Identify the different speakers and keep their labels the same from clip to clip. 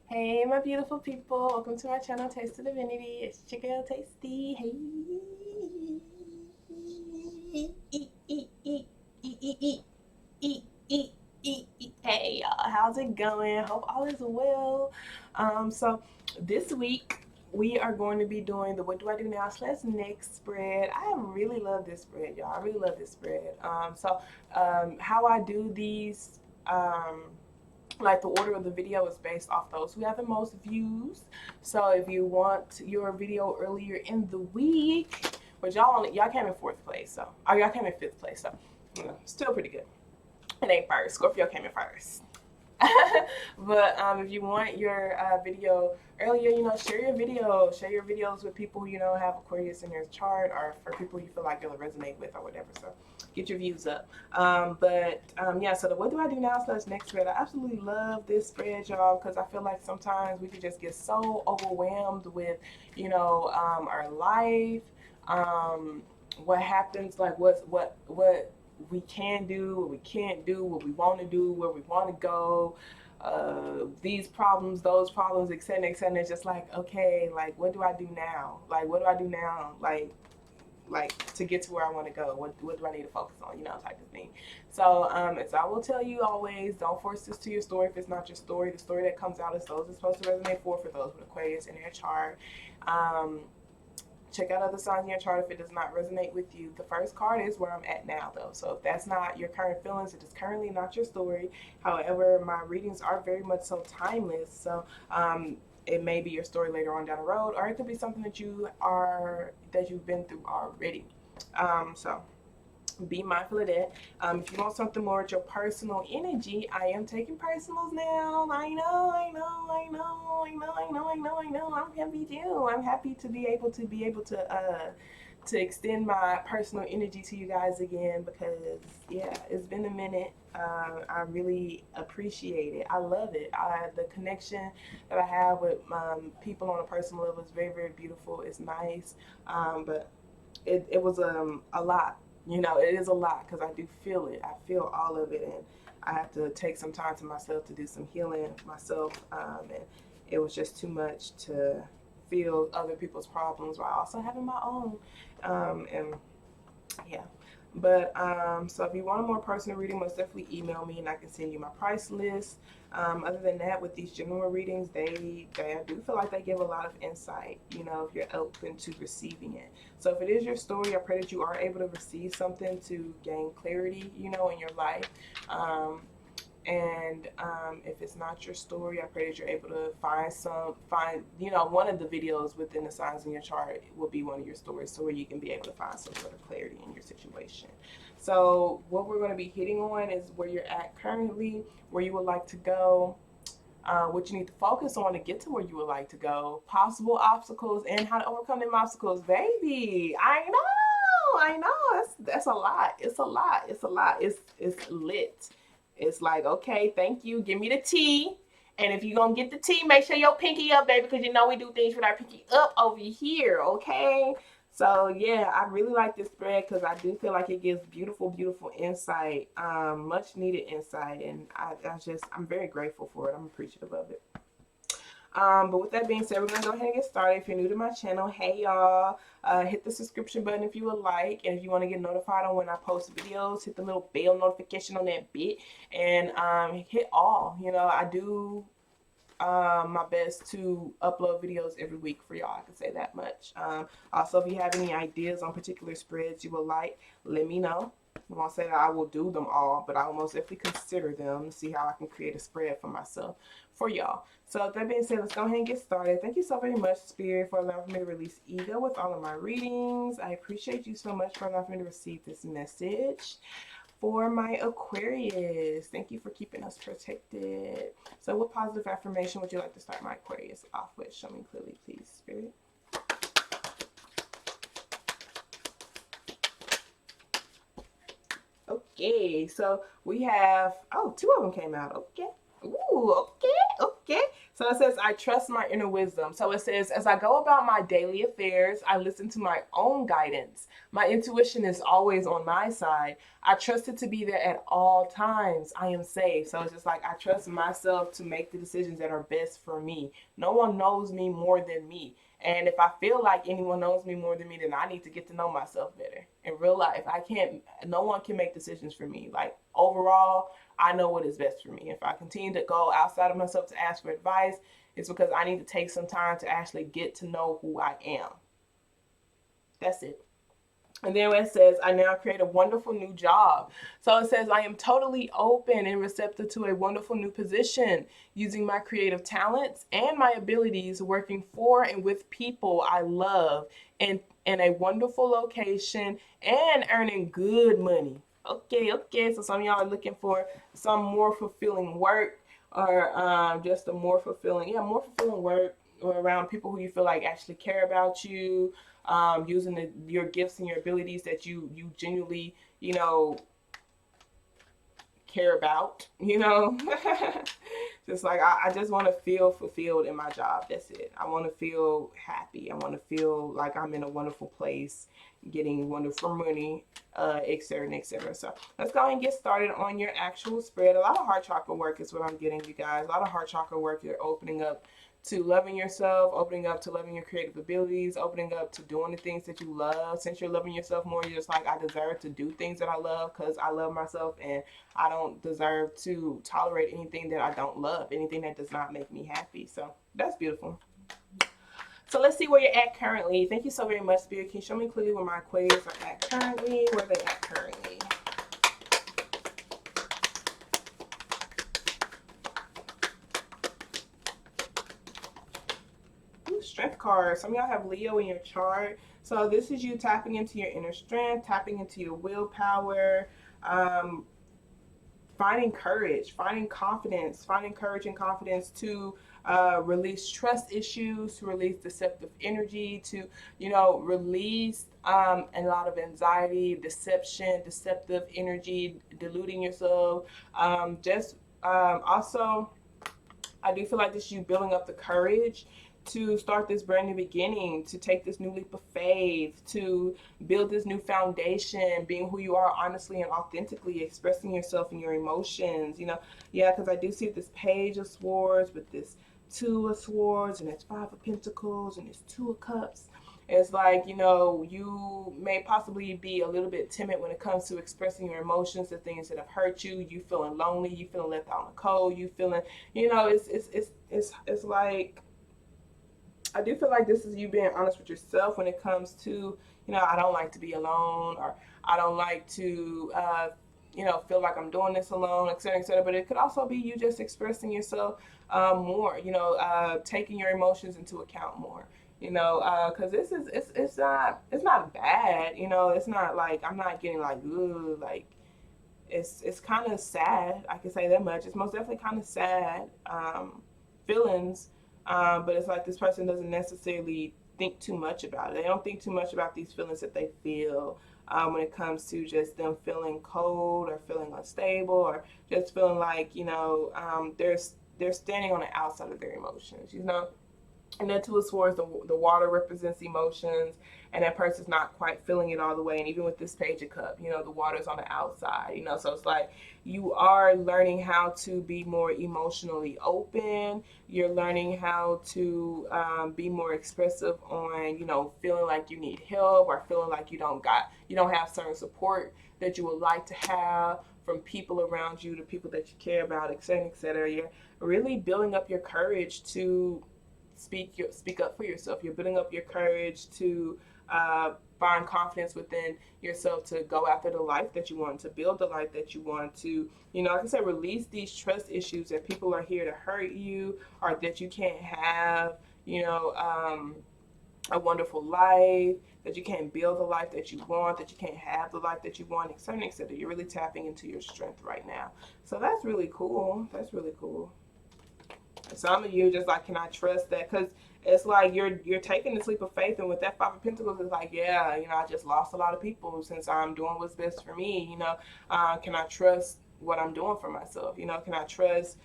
Speaker 1: Hey, my beautiful people. Welcome to my channel, Taste of Divinity. It's your girl, Tastee. Hey. Eat, eat, eat, eat, eat, eat, eat, eat, eat, eat, eat. Hey, y'all. How's it going? Hope all is well. So this week we are going to be doing the What Do I Do Now slash next spread. I really love this spread, y'all. I really love this spread. How I do these, like the order of the video is based off those who have the most views. So if you want your video earlier in the week, but y'all came in fourth place, so y'all came in fifth place, so still pretty good. It ain't first. Scorpio came in first. But if you want your video earlier, share your videos with people who have Aquarius in your chart, or for people you feel like it'll resonate with, or whatever. So get your views up. Yeah, so the What Do I Do Now slash next spread, I absolutely love this spread, y'all, because I feel like sometimes we could just get so overwhelmed with our life, what happens, like what we can do, what we can't do, what we want to do, where we want to go, these problems, those problems, etc., etc. It's just like, okay, like what do I do now? Like what do I do now? Like to get to where I want to go. What do I need to focus on? Type of thing. So as I will tell you always, don't force this to your story if it's not your story. The story that comes out is those it's supposed to resonate for those with Aquarius in their chart. Check out other signs in your chart if it does not resonate with you. The first card is where I'm at now, though. So if that's not your current feelings, it is currently not your story. However, my readings are very much so timeless. So it may be your story later on down the road, or it could be something that you've been through already. So be mindful of that. If you want something more with your personal energy, I am taking personals now. I know, I know, I know, I know, I know, I know, I know. I'm happy too. I'm happy to be able to extend my personal energy to you guys again, because yeah, it's been a minute. I really appreciate it. I love it. The connection that I have with people on a personal level is very, very beautiful. It's nice, but it was a lot. It is a lot because I do feel it. I feel all of it, and I have to take some time to myself to do some healing myself. And it was just too much to feel other people's problems while also having my own. And yeah. But so if you want a more personal reading, most definitely email me and I can send you my price list. Other than that, with these general readings, I do feel like they give a lot of insight, if you're open to receiving it. So if it is your story, I pray that you are able to receive something to gain clarity, in your life. And if it's not your story, I pray that you're able to find, one of the videos within the signs in your chart will be one of your stories, so where you can be able to find some sort of clarity in your situation. So what we're going to be hitting on is where you're at currently, where you would like to go, what you need to focus on to get to where you would like to go, possible obstacles, and how to overcome them obstacles. Baby, I know. That's a lot. It's a lot. It's a lot. It's lit. It's like, okay, thank you. Give me the tea. And if you're gonna get the tea, make sure your pinky up, baby, because we do things with our pinky up over here, okay? So yeah, I really like this spread because I do feel like it gives beautiful, beautiful insight, much needed insight, and I'm very grateful for it. I'm appreciative of it. But with that being said, we're gonna go ahead and get started. If you're new to my channel, hey y'all, hit the subscription button if you would like, and if you want to get notified on when I post videos, hit the little bell notification on that bit, and hit all. I do my best to upload videos every week for y'all. I can say that much. Also, if you have any ideas on particular spreads you would like, let me know. I won't say that I will do them all, but I will most definitely consider them to see how I can create a spread for myself, for y'all. So with that being said, let's go ahead and get started. Thank you so very much, Spirit, for allowing me to release ego with all of my readings. I appreciate you so much for allowing me to receive this message. For my Aquarius, thank you for keeping us protected. So what positive affirmation would you like to start my Aquarius off with? Show me clearly, please, Spirit. Okay, so we have, two of them came out. Okay. Ooh, okay, okay. So it says, I trust my inner wisdom. So it says, as I go about my daily affairs, I listen to my own guidance. My intuition is always on my side. I trust it to be there at all times. I am safe. So it's just like, I trust myself to make the decisions that are best for me. No one knows me more than me. And if I feel like anyone knows me more than me, then I need to get to know myself better. In real life, no one can make decisions for me. Like, overall, I know what is best for me. If I continue to go outside of myself to ask for advice, it's because I need to take some time to actually get to know who I am. That's it. And then it says, I now create a wonderful new job. So it says, I am totally open and receptive to a wonderful new position, using my creative talents and my abilities, working for and with people I love in a wonderful location and earning good money. Okay. So some of y'all are looking for some more fulfilling work, or just a more fulfilling work, or around people who you feel like actually care about you, using your gifts and your abilities that you genuinely, care about, just like I just want to feel fulfilled in my job. That's it. I want to feel happy. I want to feel like I'm in a wonderful place, getting wonderful money, etc., etc. So let's go and get started on your actual spread. A lot of heart chakra work is what I'm getting, you guys. A lot of heart chakra work. You're opening up to loving yourself, opening up to loving your creative abilities, opening up to doing the things that you love. Since you're loving yourself more, you're just like, I deserve to do things that I love because I love myself, and I don't deserve to tolerate anything that I don't love, anything that does not make me happy. So that's beautiful. So let's see where you're at currently. Thank you so very much, Spirit. Can you show me clearly where my Aquarius are at currently? Where they at currently? Strength card. Some of y'all have Leo in your chart. So this is you tapping into your inner strength, tapping into your willpower, finding courage, finding confidence, finding courage and confidence to release trust issues, to release deceptive energy, to, release a lot of anxiety, deception, deceptive energy, deluding yourself. Also, I do feel like this is you building up the courage to start this brand new beginning, to take this new leap of faith, to build this new foundation, being who you are honestly and authentically, expressing yourself and your emotions, because I do see this Page of Swords with this Two of Swords, and it's Five of Pentacles, and it's Two of Cups. It's like, you may possibly be a little bit timid when it comes to expressing your emotions, the things that have hurt you. You feeling lonely, you feeling left out in the cold, you feeling, it's like, I do feel like this is you being honest with yourself when it comes to, I don't like to be alone, or I don't like to, feel like I'm doing this alone, et cetera, et cetera. But it could also be you just expressing yourself more, taking your emotions into account more, because this is, it's not bad, it's not like, I'm not getting like, ooh, like, it's kind of sad. I can say that much. It's most definitely kind of sad feelings. But it's like this person doesn't necessarily think too much about it. They don't think too much about these feelings that they feel when it comes to just them feeling cold, or feeling unstable, or just feeling like, they're standing on the outside of their emotions, And then Two of Swords, the water represents emotions, and that person's not quite feeling it all the way. And even with this Page of Cup, the water's on the outside, so it's like you are learning how to be more emotionally open. You're learning how to be more expressive on, feeling like you need help, or feeling like you don't have certain support that you would like to have from people around you, the people that you care about, et cetera, et cetera. You're really building up your courage to speak up for yourself. You're building up your courage to find confidence within yourself, to go after the life that you want, to build the life that you want, to, like I said, release these trust issues that people are here to hurt you, or that you can't have, a wonderful life, that you can't build the life that you want, that you can't have the life that you want, et cetera, et cetera. You're really tapping into your strength right now. So that's really cool. That's really cool. Some of you just like, can I trust that? Because it's like you're taking this leap of faith, and with that Five of Pentacles, it's like, yeah, I just lost a lot of people since I'm doing what's best for me. Can I trust what I'm doing for myself? Can I trust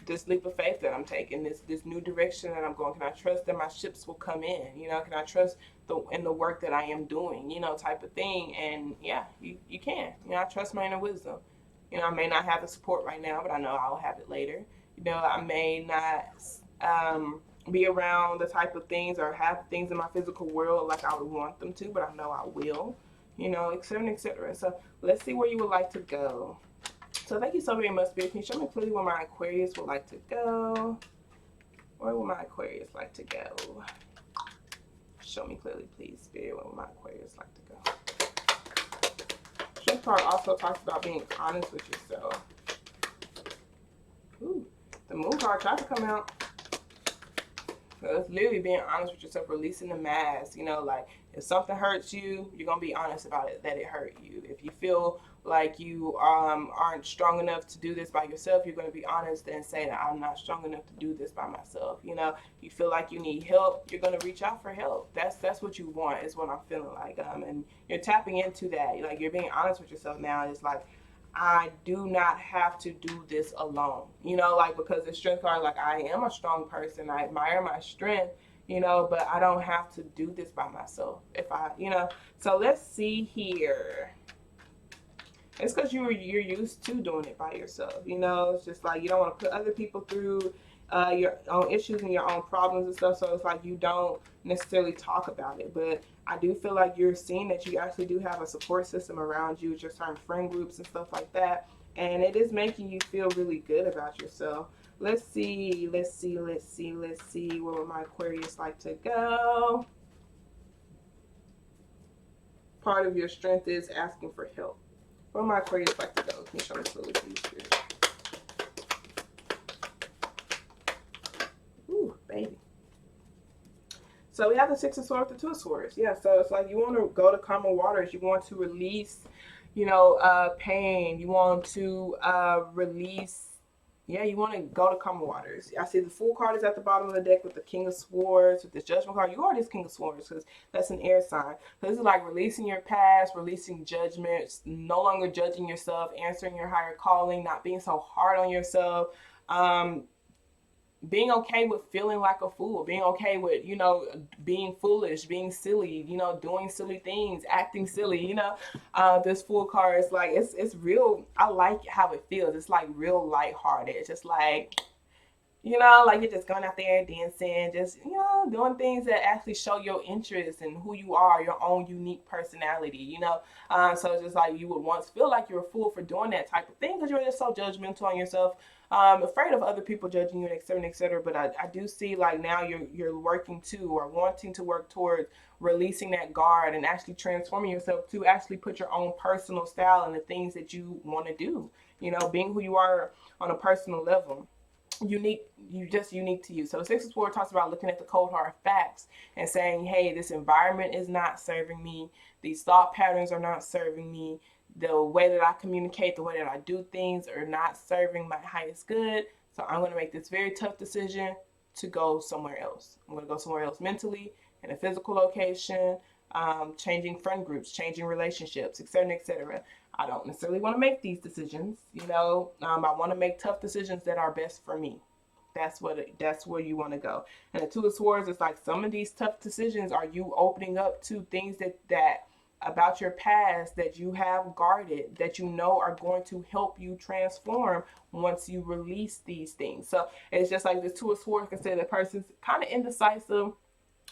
Speaker 1: this leap of faith that I'm taking, this new direction that I'm going? Can I trust that my ships will come in? You know, can I trust in the work that I am doing? You know, type of thing. And yeah, you can. You know, I trust my inner wisdom. You know, I may not have the support right now, but I know I'll have it later. You know, I may not be around the type of things or have things in my physical world like I would want them to, but I know I will. You know, et cetera, et cetera. So let's see where you would like to go. So thank you so very much, Spirit. Can you show me clearly where my Aquarius would like to go? Where would my Aquarius like to go? Show me clearly, please, Spirit, where would my Aquarius like to go? Strength card also talks about being honest with yourself. Ooh, the Moon card tried to come out. So it's literally being honest with yourself, releasing the mask. You know, like if something hurts you, you're going to be honest about it, that it hurt you. If you feel like you aren't strong enough to do this by yourself, you're going to be honest and say that I'm not strong enough to do this by myself. You know, you feel like you need help, you're going to reach out for help. That's what you want, is what I'm feeling like. And you're tapping into that. Like, you're being honest with yourself now. It's like, I do not have to do this alone, you know, like, because the strength card, like, I am a strong person. I admire my strength, you know, but I don't have to do this by myself. If I, you know, so let's see here. It's because you're used to doing it by yourself, you know. It's just like you don't want to put other people through your own issues and your own problems and stuff. So it's like you don't necessarily talk about it. But I do feel like you're seeing that you actually do have a support system around you, just certain friend groups and stuff like that. And it is making you feel really good about yourself. Let's see where would my Aquarius like to go. Part of your strength is asking for help. Where my Aquarius like to go? Can you show me slowly, please, Spirit? Ooh, baby. So we have the Six of Swords, the Two of Swords. Yeah, so it's like you want to go to calmer waters. You want to release, you know, pain. You want to release. Yeah, you want to go to calmer waters. I see the Fool card is at the bottom of the deck with the King of Swords, with the Judgment card. You are this King of Swords because that's an air sign. So this is like releasing your past, releasing judgments, no longer judging yourself, answering your higher calling, not being so hard on yourself. Being okay with feeling like a fool, being okay with, you know, being foolish, being silly, you know, doing silly things, acting silly, you know. This Fool card is like, it's real. I like how it feels. It's like real lighthearted. It's just like, you know, like you're just going out there dancing, just, you know, doing things that actually show your interest and who you are, your own unique personality, you know. So it's just like you would once feel like you're a fool for doing that type of thing because you're just so judgmental on yourself, afraid of other people judging you, et cetera, et cetera. But I do see like now you're working to, or wanting to work towards releasing that guard and actually transforming yourself to actually put your own personal style in the things that you want to do, you know, being who you are on a personal level. Unique, you just unique to you. So the Six of Swords talks about looking at the cold hard facts and saying, hey, this environment is not serving me, these thought patterns are not serving me, the way that I communicate, the way that I do things are not serving my highest good. So I'm going to make this very tough decision to go somewhere else. I'm going to go somewhere else mentally, in a physical location, changing friend groups, changing relationships, etc., etc. I don't necessarily want to make these decisions, you know. I want to make tough decisions that are best for me. That's where you want to go. And the Two of Swords is like some of these tough decisions are you opening up to things that about your past that you have guarded, that you know are going to help you transform once you release these things. So it's just like the Two of Swords can say the person's kind of indecisive.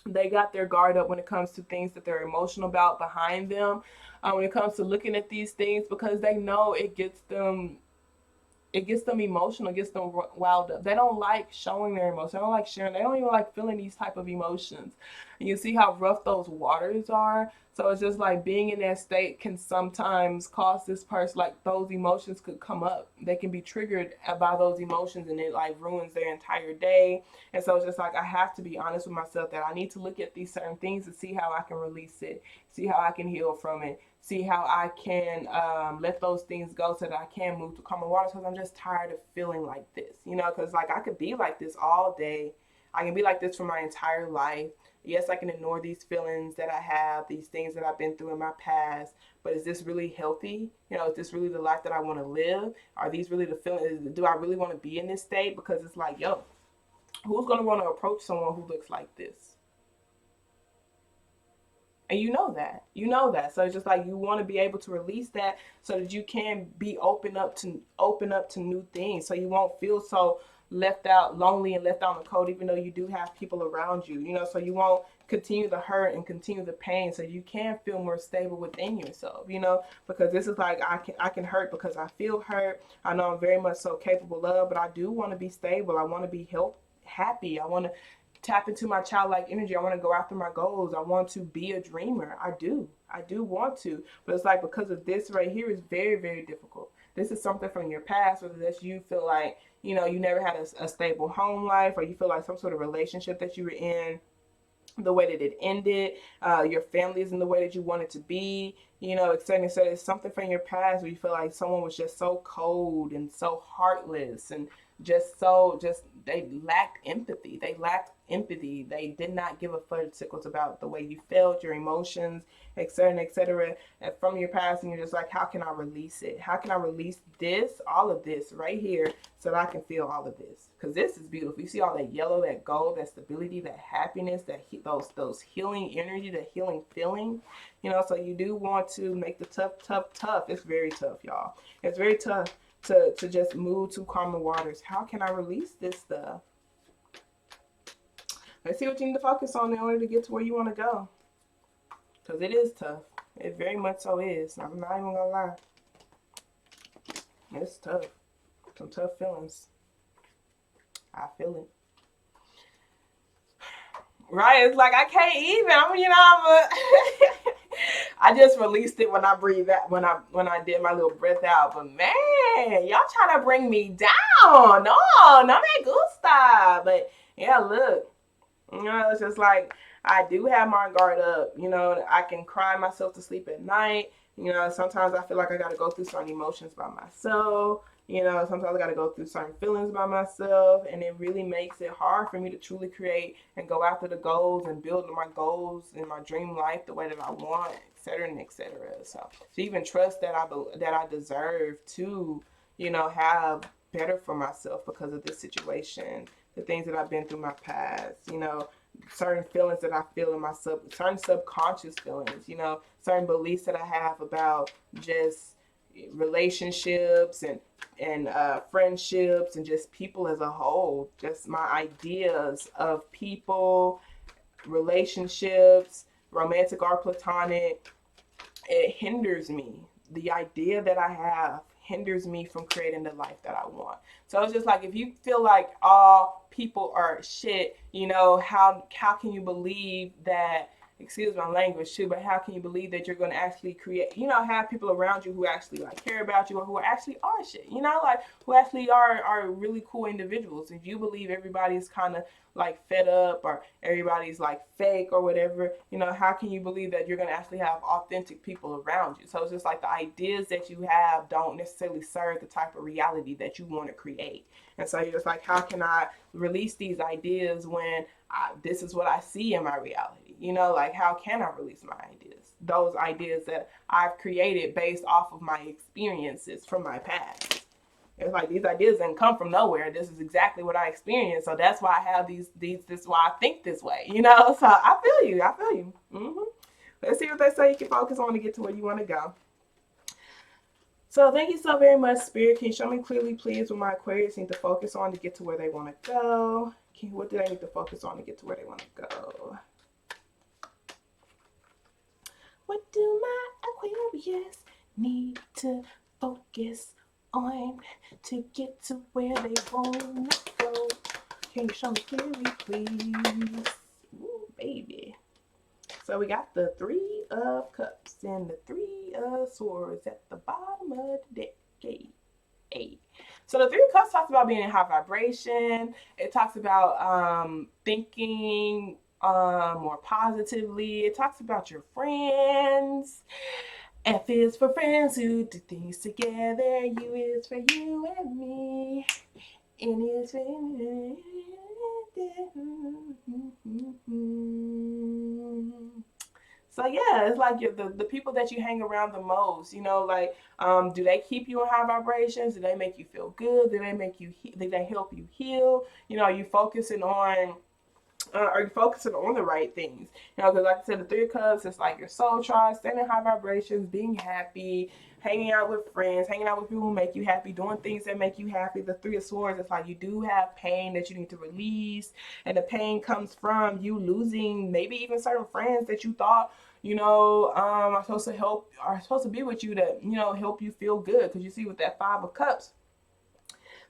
Speaker 1: They got their guard up when it comes to things that they're emotional about behind them. When it comes to looking at these things, because they know it gets them emotional, it gets them wound up. They don't like showing their emotions. They don't like sharing. They don't even like feeling these type of emotions. And you see how rough those waters are. So it's just like being in that state can sometimes cause this person, like those emotions could come up. They can be triggered by those emotions and it like ruins their entire day. And so it's just like I have to be honest with myself that I need to look at these certain things and see how I can release it, see how I can heal from it, see how I can let those things go so that I can move to calmer waters, because I'm just tired of feeling like this, you know, because like I could be like this all day. I can be like this for my entire life. Yes, I can ignore these feelings that I have, these things that I've been through in my past, but is this really healthy? You know, is this really the life that I want to live? Are these really the feelings? Do I really want to be in this state? Because it's like, yo, who's going to want to approach someone who looks like this? And you know that, so it's just like you want to be able to release that so that you can be open up to new things, so you won't feel so left out, lonely and left out in the cold, even though you do have people around you, you know, so you won't continue the hurt and continue the pain, so you can feel more stable within yourself, you know, because this is like I can hurt because I feel hurt. I know I'm very much so capable of, but I do want to be stable. I want to be happy. I want to tap into my childlike energy. I want to go after my goals. I want to be a dreamer. I do want to, but it's like because of this right here is very, very difficult. This is something from your past, whether that's you feel like, you know, you never had a stable home life, or you feel like some sort of relationship that you were in, the way that it ended, your family isn't the way that you want it to be, you know, etc. So it's something from your past where you feel like someone was just so cold and so heartless and just they lacked empathy. They did not give a fudge sickles about the way you felt, your emotions, etc., etc. And from your past, and you're just like, how can I release it? How can I release this, all of this right here, so that I can feel all of this? Because this is beautiful. You see all that yellow, that gold, that stability, that happiness, those healing energy, that healing feeling. You know, so you do want to make the tough. It's very tough, y'all. It's very tough to just move to calmer waters. How can I release this stuff? Let's see what you need to focus on in order to get to where you want to go. Because it is tough. It very much so is. I'm not even going to lie. It's tough. Some tough feelings. I feel it. Right? It's like I can't even. I just released it when I breathed out, when I did my little breath out. But man, y'all trying to bring me down. No me gusta. But yeah, look. You know, it's just like I do have my guard up. You know, I can cry myself to sleep at night. You know, sometimes I feel like I got to go through certain emotions by myself. You know, sometimes I got to go through certain feelings by myself. And it really makes it hard for me to truly create and go after the goals and build my goals and my dream life the way that I want, etc. and etc. So to even trust that I deserve to, you know, have better for myself because of this situation, the things that I've been through my past, you know, certain feelings that I feel in my certain subconscious feelings, you know, certain beliefs that I have about just relationships and friendships and just people as a whole, just my ideas of people, relationships, romantic or platonic. It hinders me. The idea that I have hinders me from creating the life that I want. So it's just like, if you feel like all people are shit, you know, how can you believe that, excuse my language too, but how can you believe that you're going to actually create, you know, have people around you who actually like care about you, or who actually are shit, you know, like who actually are really cool individuals? If you believe everybody's kind of like fed up, or everybody's like fake or whatever, you know, how can you believe that you're going to actually have authentic people around you? So it's just like the ideas that you have don't necessarily serve the type of reality that you want to create. And so you're just like, how can I release these ideas when this is what I see in my reality? You know, like, how can I release my ideas? Those ideas that I've created based off of my experiences from my past. It's like these ideas didn't come from nowhere. This is exactly what I experienced. So that's why I have these this is why I think this way, you know? So I feel you. Mm-hmm. Let's see what they say you can focus on to get to where you want to go. So thank you so very much, Spirit. Can you show me clearly, please, what my Aquarius need to focus on to get to where they want to go? What do they need to focus on to get to where they want to go? What do my Aquarius need to focus on to get to where they want to go? Can you show me clearly, please? Ooh, baby. So we got the Three of Cups and the Three of Swords at the bottom of the deck. Eight. So the Three of Cups talks about being in high vibration. It talks about thinking more positively. It talks about your friends. F is for friends who do things together. U is for you and me. N is for So yeah, it's like the people that you hang around the most, you know, like do they keep you in high vibrations? Do they make you feel good? Do they make you do they help you heal? You know, are you focusing on are you focusing on the right things? You know, because like I said, the Three of Cups, it's like your soul tribe, staying in high vibrations, being happy, hanging out with friends, hanging out with people who make you happy, doing things that make you happy. The Three of Swords, it's like you do have pain that you need to release, and the pain comes from you losing maybe even certain friends that you thought, you know, are supposed to help, are supposed to be with you to, you know, help you feel good. Because you see, with that Five of Cups,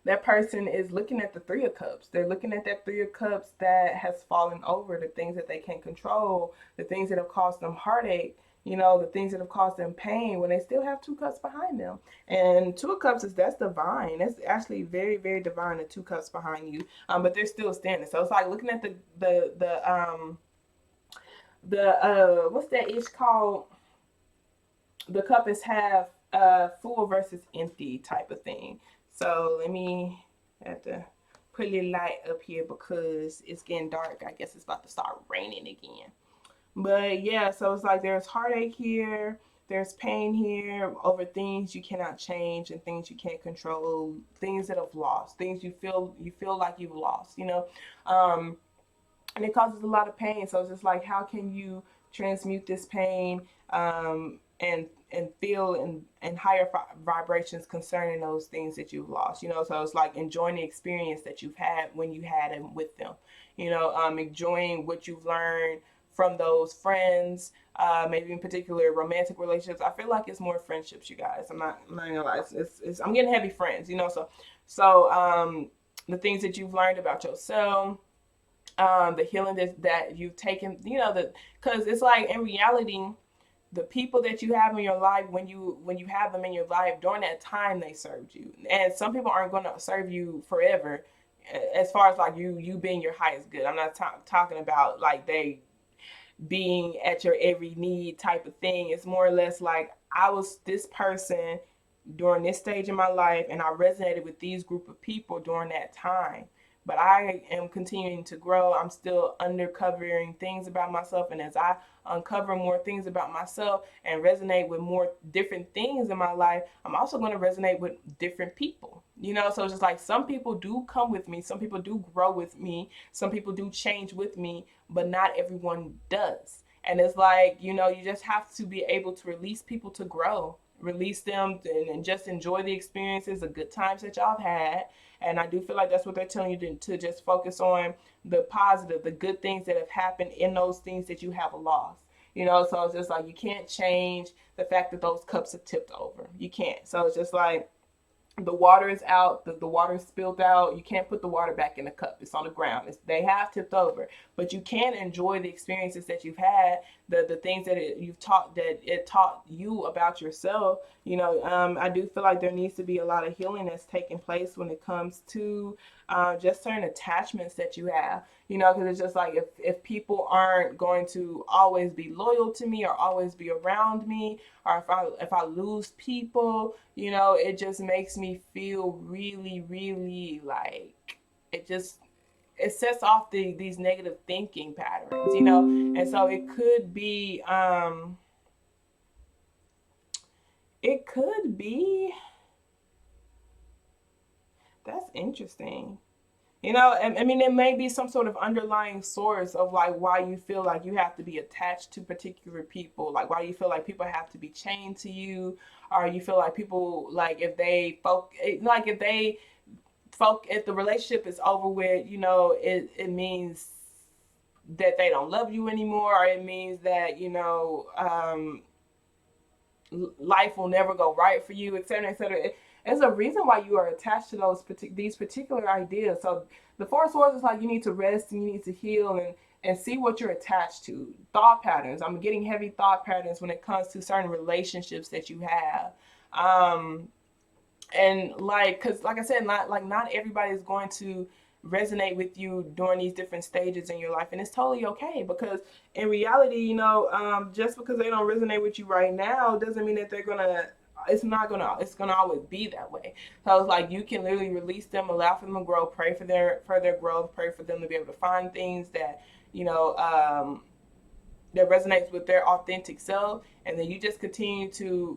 Speaker 1: that person is looking at the Three of Cups. They're looking at that Three of Cups that has fallen over, the things that they can't control, the things that have caused them heartache, you know, the things that have caused them pain, when they still have two cups behind them. And Two of Cups is, that's divine. That's actually very, very divine, the two cups behind you. But they're still standing. So it's like looking at the what's that ish called? The cup is half full versus empty type of thing. So let me have to put a little light up here because it's getting dark. I guess it's about to start raining again. But yeah, so it's like there's heartache here, there's pain here over things you cannot change and things you can't control, things that have lost, things you feel like you've lost, you know. And it causes a lot of pain. So it's just like, how can you transmute this pain and feel in higher vibrations concerning those things that you've lost, you know? So it's like enjoying the experience that you've had when you had it with them, you know, enjoying what you've learned from those friends, maybe in particular romantic relationships. I feel like it's more friendships, you guys. I'm not gonna lie. I'm getting heavy friends, you know. So the things that you've learned about yourself, the healing that you've taken, you know, because it's like in reality, the people that you have in your life, when you have them in your life during that time, they served you. And some people aren't going to serve you forever, as far as like you being your highest good. I'm not talking about like they being at your every need type of thing. It's more or less like, I was this person during this stage in my life, and I resonated with these group of people during that time. But I am continuing to grow. I'm still uncovering things about myself, and as I uncover more things about myself and resonate with more different things in my life, I'm also going to resonate with different people. You know, so it's just like some people do come with me, some people do grow with me, some people do change with me, but not everyone does. And it's like, you know, you just have to be able to release people to grow, release them, and just enjoy the experiences, the good times that y'all have had. And I do feel like that's what they're telling you to just focus on the positive, the good things that have happened in those things that you have lost. You know, so it's just like, you can't change the fact that those cups have tipped over. You can't. So it's just like, the water is out, the water is spilled out. You can't put the water back in the cup. It's on the ground. They have tipped over, but you can enjoy the experiences that you've had, the things that you've taught, that it taught you about yourself. You know, I do feel like there needs to be a lot of healing that's taking place when it comes to just certain attachments that you have. You know, because it's just like, if people aren't going to always be loyal to me or always be around me, or if I lose people, you know, it just makes me feel really, really like, it sets off these negative thinking patterns, you know. And so it could be, that's interesting. You know, I mean, it may be some sort of underlying source of like why you feel like you have to be attached to particular people. Like, why you feel like people have to be chained to you, or you feel like people, like, if they if the relationship is over with, you know, it means that they don't love you anymore, or it means that, you know, life will never go right for you, etc., etc. There's a reason why you are attached to these particular ideas. So the Four of Swords is like, you need to rest and you need to heal and see what you're attached to. Thought patterns. I'm getting heavy thought patterns when it comes to certain relationships that you have. And like, because like I said, not everybody is going to resonate with you during these different stages in your life, and it's totally okay, because in reality, you know, just because they don't resonate with you right now doesn't mean that they're gonna it's gonna always be that way. So it's like you can literally release them, allow for them to grow, pray for their growth, pray for them to be able to find things that, you know, that resonates with their authentic self, and then you just continue to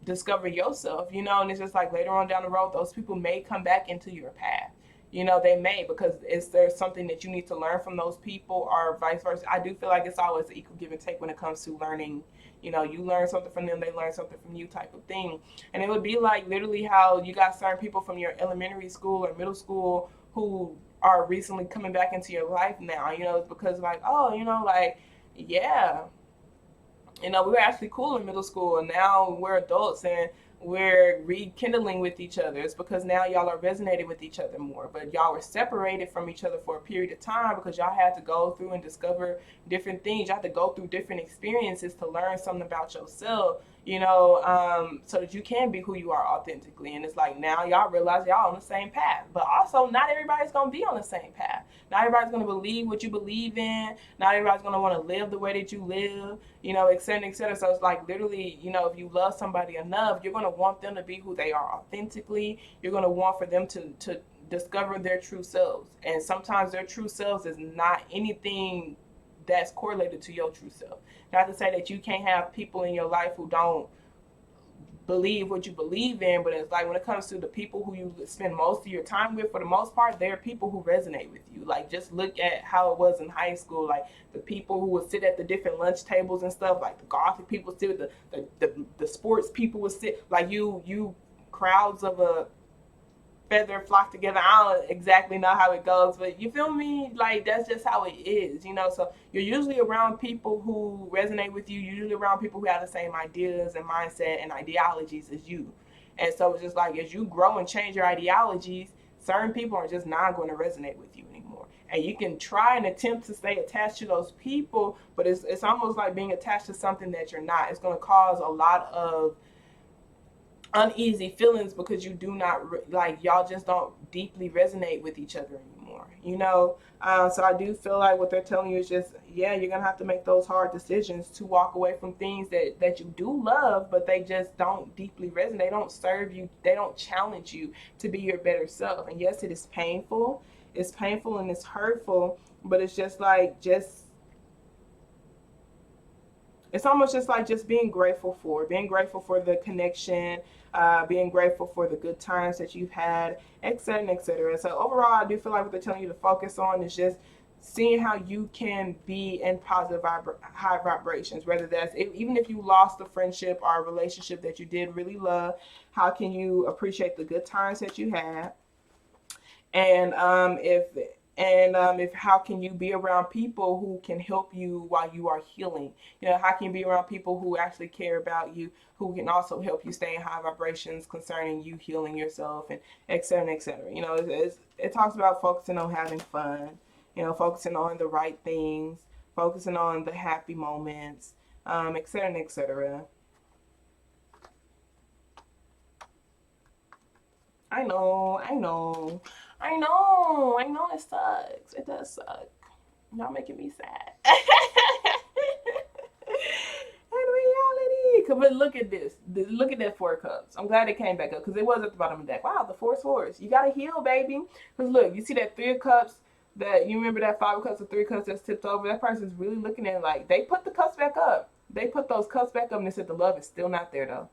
Speaker 1: discover yourself, you know. And it's just like later on down the road, those people may come back into your path, you know. They may, because there's something that you need to learn from those people, or vice versa. I do feel like it's always an equal give and take when it comes to learning. You know, you learn something from them, they learn something from you, type of thing. And it would be like literally how you got certain people from your elementary school or middle school who are recently coming back into your life now, you know. It's because like, oh, you know, like, yeah, you know, we were actually cool in middle school, and now we're adults and we're rekindling with each other. It's because now y'all are resonating with each other more, but y'all were separated from each other for a period of time because y'all had to go through and discover different things. Y'all had to go through different experiences to learn something about yourself, you know, so that you can be who you are authentically. And it's like now y'all realize y'all on the same path, but also not everybody's going to be on the same path. Not everybody's going to believe what you believe in. Not everybody's going to want to live the way that you live, you know, et cetera, et cetera. So it's like literally, you know, if you love somebody enough, you're going to want them to be who they are authentically. You're going to want for them to discover their true selves. And sometimes their true selves is not anything that's correlated to your true self. Not to say that you can't have people in your life who don't believe what you believe in, but it's like when it comes to the people who you spend most of your time with, for the most part, they're people who resonate with you. Like just look at how it was in high school. Like the people who would sit at the different lunch tables and stuff, like the gothic people sit with the sports people would sit, like you crowds of a feather flock together. I don't exactly know how it goes, but you feel me? Like that's just how it is, you know. So you're usually around people who resonate with you. You're usually around people who have the same ideas and mindset and ideologies as you. And so it's just like as you grow and change your ideologies, certain people are just not going to resonate with you anymore. And you can try and attempt to stay attached to those people, but it's almost like being attached to something that you're not. It's going to cause a lot of uneasy feelings because you do not like, y'all just don't deeply resonate with each other anymore, you know. So I do feel like what they're telling you is just, yeah, you're gonna have to make those hard decisions to walk away from things that you do love, but they just don't deeply resonate. They don't serve you. They don't challenge you to be your better self. And yes, it is painful. It's painful and it's hurtful, but it's just like, it's almost just like just being grateful for the connection, being grateful for the good times that you've had, etc., etc. So overall, I do feel like what they're telling you to focus on is just seeing how you can be in positive high vibrations, whether that's even if you lost a friendship or a relationship that you did really love, how can you appreciate the good times that you had? And if how can you be around people who can help you while you are healing? You know, how can you be around people who actually care about you, who can also help you stay in high vibrations concerning you healing yourself, and et cetera, et cetera. You know, it talks about focusing on having fun, you know, focusing on the right things, focusing on the happy moments, et cetera, et cetera. I know, I know, I know, I know it sucks. It does suck. Y'all making me sad. In reality, but look at this. Look at that 4 cups. I'm glad it came back up because it was at the bottom of the deck. Wow, the 4 swords. You gotta heal, baby. Because look, you see that 3 of cups. That you remember that 5 of cups or 3 cups that's tipped over. That person's really looking at it like they put the cups back up. They put those cups back up and they said the love is still not there though.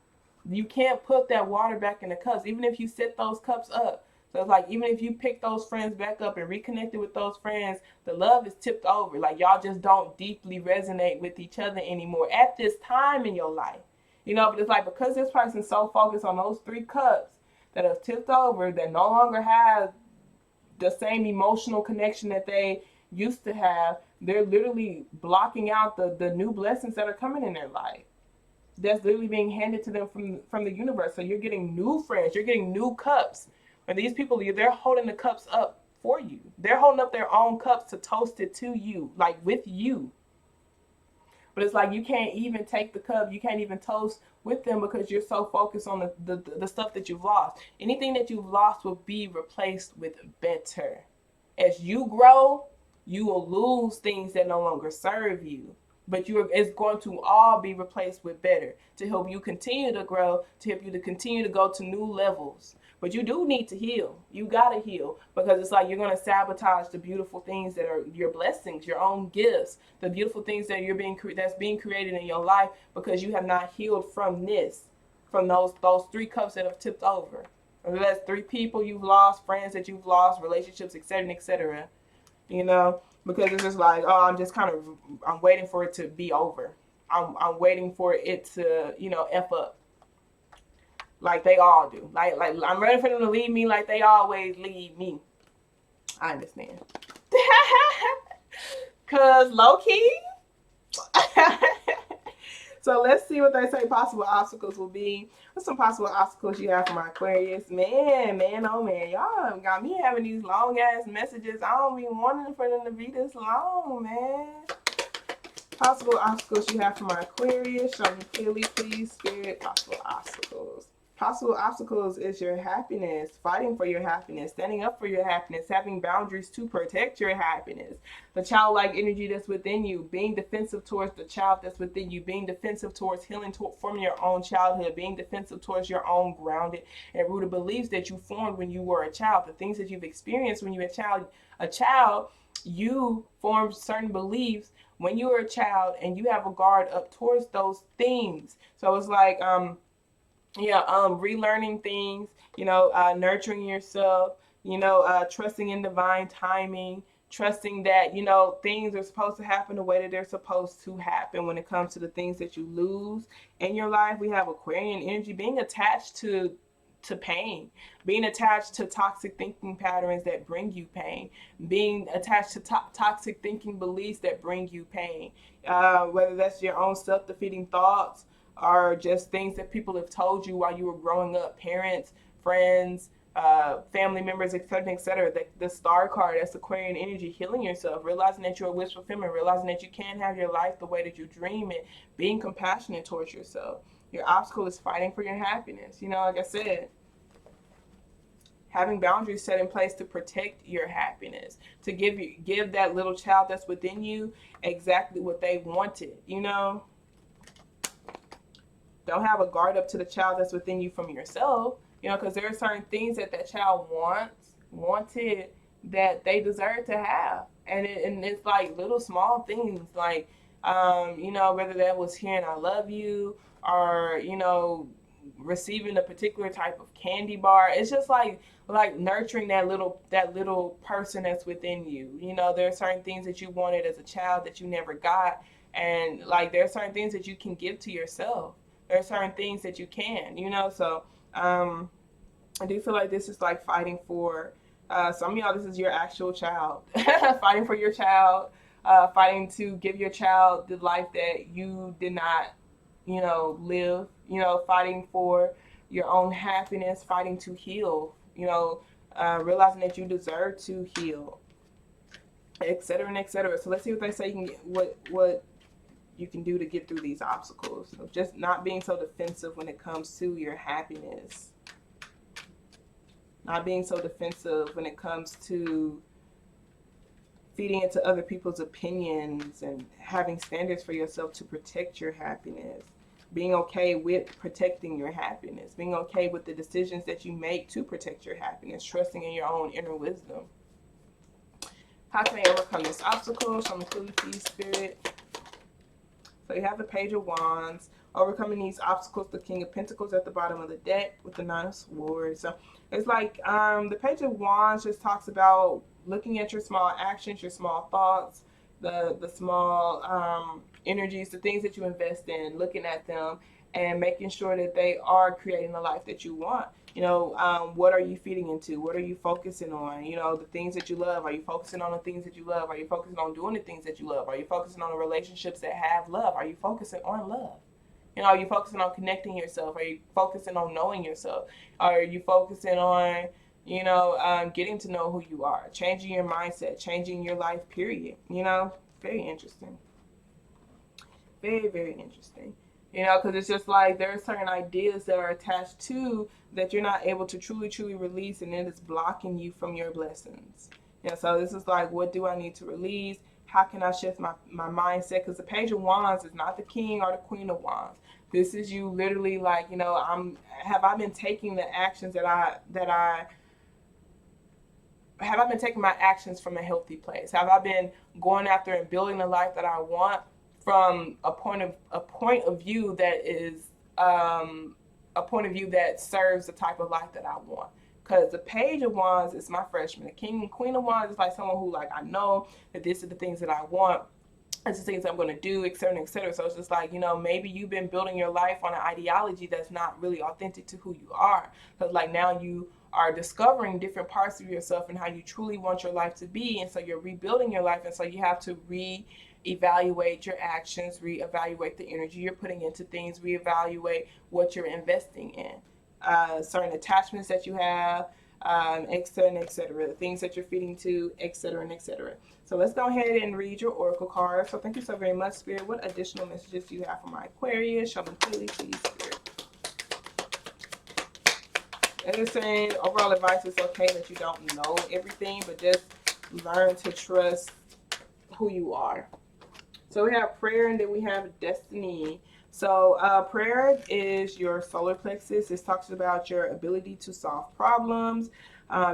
Speaker 1: You can't put that water back in the cups, even if you set those cups up. So it's like, even if you pick those friends back up and reconnected with those friends, the love is tipped over. Like, y'all just don't deeply resonate with each other anymore at this time in your life. You know, but it's like, because this person's so focused on those 3 cups that have tipped over, that no longer have the same emotional connection that they used to have, they're literally blocking out the new blessings that are coming in their life. That's literally being handed to them from the universe. So you're getting new friends, you're getting new cups. And these people, they're holding the cups up for you. They're holding up their own cups to toast it to you, like with you. But it's like you can't even take the cup, you can't even toast with them because you're so focused on the stuff that you've lost. Anything that you've lost will be replaced with better. As you grow, you will lose things that no longer serve you. but it's going to all be replaced with better to help you continue to grow, to help you to continue to go to new levels. But you do need to heal. You gotta heal, because it's like you're gonna sabotage the beautiful things that are your blessings, your own gifts, the beautiful things that that's being created in your life, because you have not healed from those 3 cups that have tipped over. Whether that's 3 people you've lost, friends that you've lost, relationships, etc., etc. You know, because it's just like, oh, I'm waiting for it to be over. I'm waiting for it to, F up. Like they all do. Like I'm ready for them to leave me like they always leave me. I understand. Cause low key. So let's see what they say possible obstacles will be. What's some possible obstacles you have for my Aquarius? Man, oh man, y'all got me having these long ass messages. I don't be wanting for them to be this long, man. Possible obstacles you have for my Aquarius. Show me clearly, please, Spirit. Possible obstacles. Possible obstacles is your happiness, fighting for your happiness, standing up for your happiness, having boundaries to protect your happiness, the childlike energy that's within you, being defensive towards the child that's within you, being defensive towards healing from your own childhood, being defensive towards your own grounded and rooted beliefs that you formed when you were a child, the things that you've experienced when you were a child, you formed certain beliefs when you were a child, and you have a guard up towards those things. So it's like, relearning things, nurturing yourself, trusting in divine timing, trusting that, things are supposed to happen the way that they're supposed to happen when it comes to the things that you lose in your life. We have Aquarian energy being attached to pain, being attached to toxic thinking patterns that bring you pain, being attached to toxic thinking beliefs that bring you pain, whether that's your own self-defeating thoughts, or just things that people have told you while you were growing up, parents, friends, family members, etc., etc. The star card, that's Aquarian energy, healing yourself, realizing that you're a wish fulfillment, realizing that you can have your life the way that you dream it, being compassionate towards yourself. Your obstacle is fighting for your happiness. Like I said, having boundaries set in place to protect your happiness, to give that little child that's within you exactly what they wanted. Don't have a guard up to the child that's within you from yourself, because there are certain things that child wanted that they deserve to have. And it's like little small things, like, whether that was hearing I love you, or, receiving a particular type of candy bar. It's just like nurturing that little person that's within you. There are certain things that you wanted as a child that you never got. And like, there are certain things that you can give to yourself. There are certain things that you can, so I do feel like this is like fighting for some of y'all. This is your actual child. Fighting for your child, fighting to give your child the life that you did not, live, fighting for your own happiness, fighting to heal, realizing that you deserve to heal, etc., and etc. So let's see what they say. You can get what you can do to get through these obstacles. So just not being so defensive when it comes to your happiness. Not being so defensive when it comes to feeding into other people's opinions, and having standards for yourself to protect your happiness. Being okay with protecting your happiness. Being okay with the decisions that you make to protect your happiness. Trusting in your own inner wisdom. How can I overcome this obstacle? Show me clearly, please, Spirit. So you have the Page of Wands, overcoming these obstacles, the King of Pentacles at the bottom of the deck with the Nine of Swords. So it's like the Page of Wands just talks about looking at your small actions, your small thoughts, the small energies, the things that you invest in, looking at them and making sure that they are creating the life that you want. What are you feeding into? What are you focusing on? The things that you love. Are you focusing on the things that you love? Are you focusing on doing the things that you love? Are you focusing on the relationships that have love? Are you focusing on love? Are you focusing on connecting yourself? Are you focusing on knowing yourself? Are you focusing on, getting to know who you are, changing your mindset, changing your life, period? Very interesting. Very, very interesting. Because it's just like there are certain ideas that are attached to that you're not able to truly release, and it is blocking you from your blessings. So this is like, what do I need to release? How can I shift my mindset? Because the Page of Wands is not the King or the Queen of Wands. This is you literally like, you know, have I been taking the actions have I been taking my actions from a healthy place? Have I been going after and building the life that I want from a point of view that is a point of view that serves the type of life that I want? Because the Page of Wands is my freshman. The King and Queen of Wands is like someone who, like, I know that this is the things that I want. It's the things I'm going to do, et cetera, et cetera. So it's just like, you know, maybe you've been building your life on an ideology that's not really authentic to who you are. Because, like, now you are discovering different parts of yourself and how you truly want your life to be. And so you're rebuilding your life. And so you have to reevaluate your actions, reevaluate the energy you're putting into things, reevaluate what you're investing in. Certain attachments that you have, et cetera, the things that you're feeding to, et cetera, So let's go ahead and read your oracle cards. So thank you so very much, Spirit. What additional messages do you have for my Aquarius? Show me clearly, please, Spirit. And it's saying overall advice is okay that you don't know everything, but just learn to trust who you are. So we have prayer, and then we have destiny. So prayer is your solar plexus. It talks about your ability to solve problems,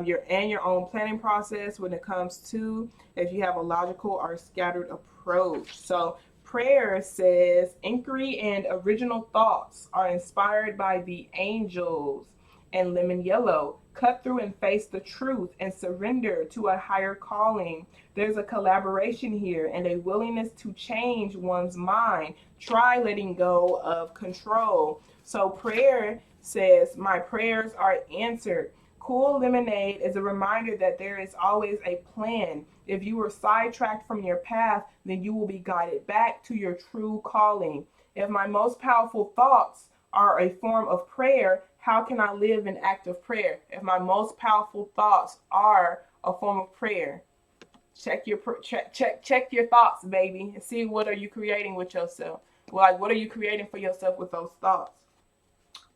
Speaker 1: your own planning process when it comes to if you have a logical or scattered approach. So prayer says inquiry and original thoughts are inspired by the angels. And lemon yellow, cut through and face the truth and surrender to a higher calling. There's a collaboration here and a willingness to change one's mind. Try letting go of control. So prayer says, my prayers are answered. Cool lemonade is a reminder that there is always a plan. If you were sidetracked from your path, then you will be guided back to your true calling. If my most powerful thoughts are a form of prayer, how can I live an act of prayer? If my most powerful thoughts are a form of prayer, check your thoughts, baby, and see what are you creating with yourself. Like, what are you creating for yourself with those thoughts?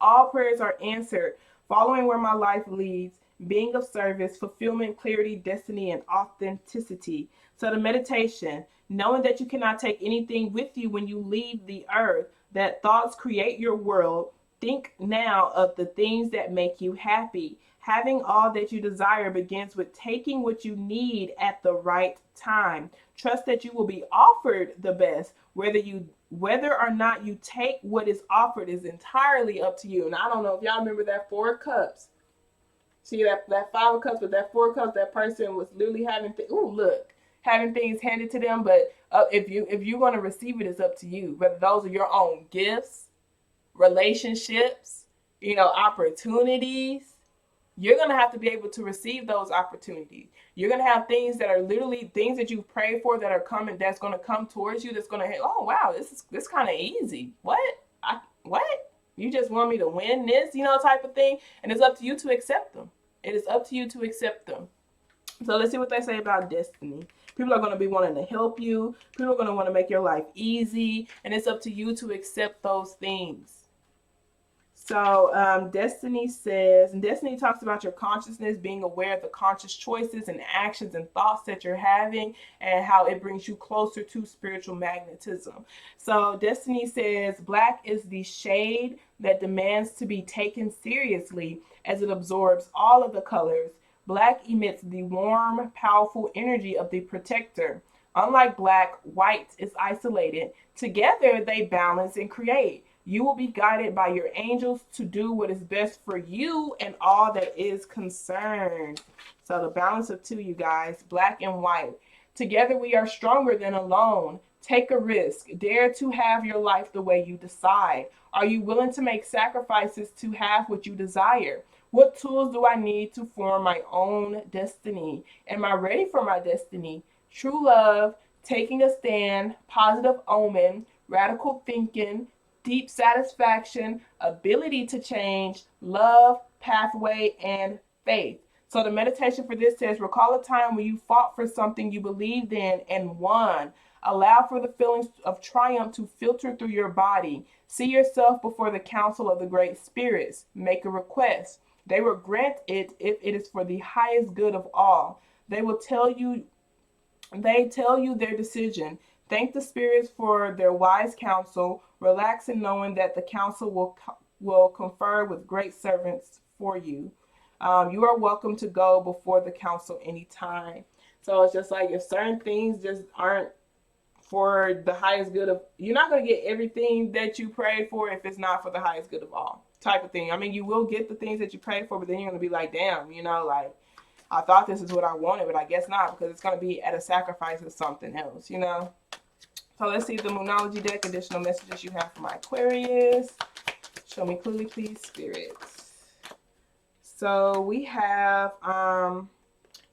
Speaker 1: All prayers are answered, following where my life leads, being of service, fulfillment, clarity, destiny, and authenticity. So the meditation, knowing that you cannot take anything with you when you leave the earth, that thoughts create your world. Think now of the things that make you happy. Having all that you desire begins with taking what you need at the right time. Trust that you will be offered the best. Whether or not you take what is offered is entirely up to you. And I don't know if y'all remember that 4 of Cups. See that 5 of Cups, but that 4 of Cups, that person was literally having things handed to them. But if you're going to receive it, it's up to you. Whether those are your own gifts, relationships, opportunities, you're going to have to be able to receive those opportunities. You're going to have things that are literally things that you've prayed for that are coming, that's going to come towards you, that's going to hit, oh, wow, this kind of easy. What? You just want me to win this, type of thing. And it's up to you to accept them. It is up to you to accept them. So let's see what they say about destiny. People are going to be wanting to help you. People are going to want to make your life easy. And it's up to you to accept those things. So Destiny says, and Destiny talks about your consciousness, being aware of the conscious choices and actions and thoughts that you're having and how it brings you closer to spiritual magnetism. So Destiny says, black is the shade that demands to be taken seriously as it absorbs all of the colors. Black emits the warm, powerful energy of the protector. Unlike black, white is isolated. Together, they balance and create. You will be guided by your angels to do what is best for you and all that is concerned. So the balance of 2, you guys, black and white. Together we are stronger than alone. Take a risk. Dare to have your life the way you decide. Are you willing to make sacrifices to have what you desire? What tools do I need to form my own destiny? Am I ready for my destiny? True love, taking a stand, positive omen, radical thinking, deep satisfaction, ability to change, love, pathway, and faith. So the meditation for this says, recall a time when you fought for something you believed in and won. Allow for the feelings of triumph to filter through your body. See yourself before the council of the great spirits. Make a request. They will grant it if it is for the highest good of all. They will tell you They tell you their decision. Thank the spirits for their wise counsel. Relax in knowing that the counsel will confer with great servants for you. You are welcome to go before the council anytime. So it's just like if certain things just aren't for the highest good of, you're not going to get everything that you pray for if it's not for the highest good of all type of thing. I mean, you will get the things that you pray for, but then you're going to be like, damn, like I thought this is what I wanted, but I guess not, because it's going to be at a sacrifice of something else. So let's see the Moonology deck, additional messages you have for my Aquarius. Show me clearly, please, spirits. So we have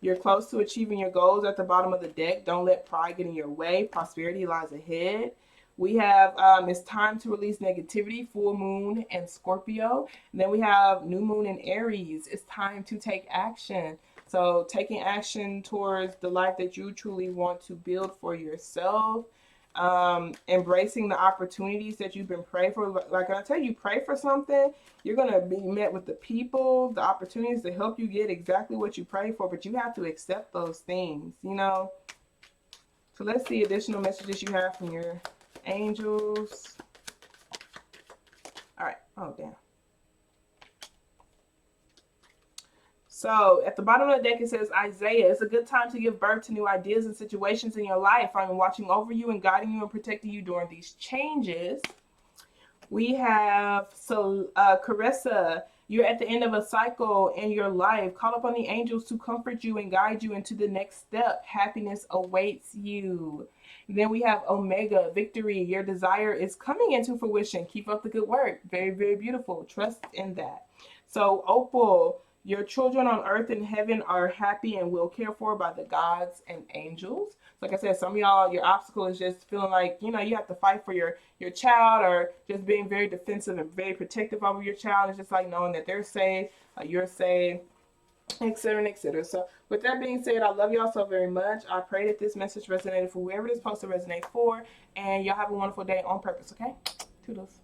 Speaker 1: you're close to achieving your goals at the bottom of the deck. Don't let pride get in your way. Prosperity lies ahead. We have it's time to release negativity, full moon and Scorpio. And then we have new moon in Aries. It's time to take action. So taking action towards the life that you truly want to build for yourself. Embracing the opportunities that you've been praying for. Like I tell you, pray for something, you're going to be met with the people, the opportunities to help you get exactly what you pray for, but you have to accept those things. So let's see additional messages you have from your angels. All right. Oh, damn. So at the bottom of the deck, it says, Isaiah, it's a good time to give birth to new ideas and situations in your life. I'm watching over you and guiding you and protecting you during these changes. We have Carissa, you're at the end of a cycle in your life. Call upon the angels to comfort you and guide you into the next step. Happiness awaits you. Then we have Omega, victory. Your desire is coming into fruition. Keep up the good work. Very, very beautiful. Trust in that. So Opal, your children on earth and heaven are happy and well cared for by the gods and angels. Like I said, some of y'all, your obstacle is just feeling like, you have to fight for your child, or just being very defensive and very protective over your child. It's just like knowing that they're safe, you're safe, etc. and etc. So with that being said, I love y'all so very much. I pray that this message resonated for whoever it is supposed to resonate for. And y'all have a wonderful day on purpose, okay? Toodles.